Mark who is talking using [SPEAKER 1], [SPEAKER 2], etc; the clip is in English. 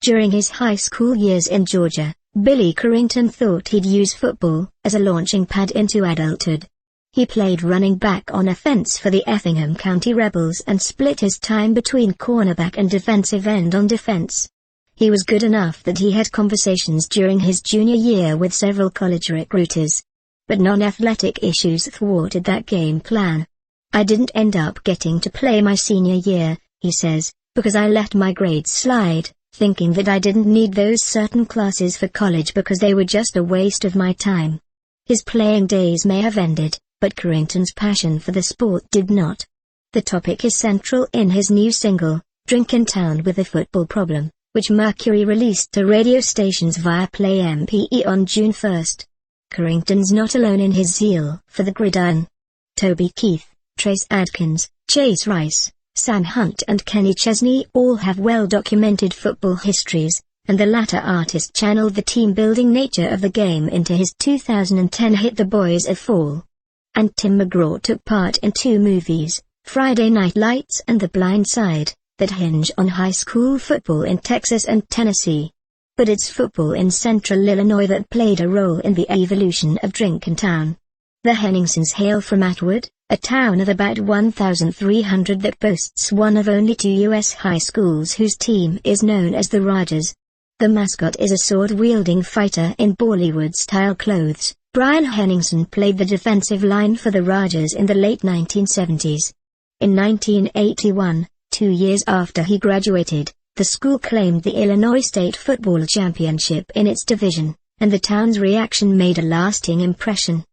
[SPEAKER 1] During his high school years in Georgia, Billy Currington thought he'd use football as a launching pad into adulthood. He played running back on offense for the Effingham County Rebels and split his time between cornerback and defensive end on defense. He was good enough that he had conversations during his junior year with several college recruiters. But non-athletic issues thwarted that game plan. "I didn't end up getting to play my senior year," he says, "because I let my grades slide, thinking that I didn't need those certain classes for college because they were just a waste of my time." His playing days may have ended, but Currington's passion for the sport did not. The topic is central in his new single, "Drinkin' Town with a Football Problem," which Mercury released to radio stations via Play MPE on June 1. Currington's not alone in his zeal for the gridiron. Toby Keith, Trace Adkins, Chase Rice, Sam Hunt and Kenny Chesney all have well-documented football histories, and the latter artist channeled the team-building nature of the game into his 2010 hit The Boys of Fall. And Tim McGraw took part in 2 movies, Friday Night Lights and The Blind Side, that hinge on high school football in Texas and Tennessee. But it's football in Central Illinois that played a role in the evolution of Drinkin' Town. The Henningsons hail from Atwood, a town of about 1,300 that boasts one of only 2 U.S. high schools whose team is known as the Rogers. The mascot is a sword-wielding fighter in Bollywood-style clothes. Brian Henningson played the defensive line for the Rogers in the late 1970s. In 1981, 2 years after he graduated, the school claimed the Illinois State Football Championship in its division, and the town's reaction made a lasting impression.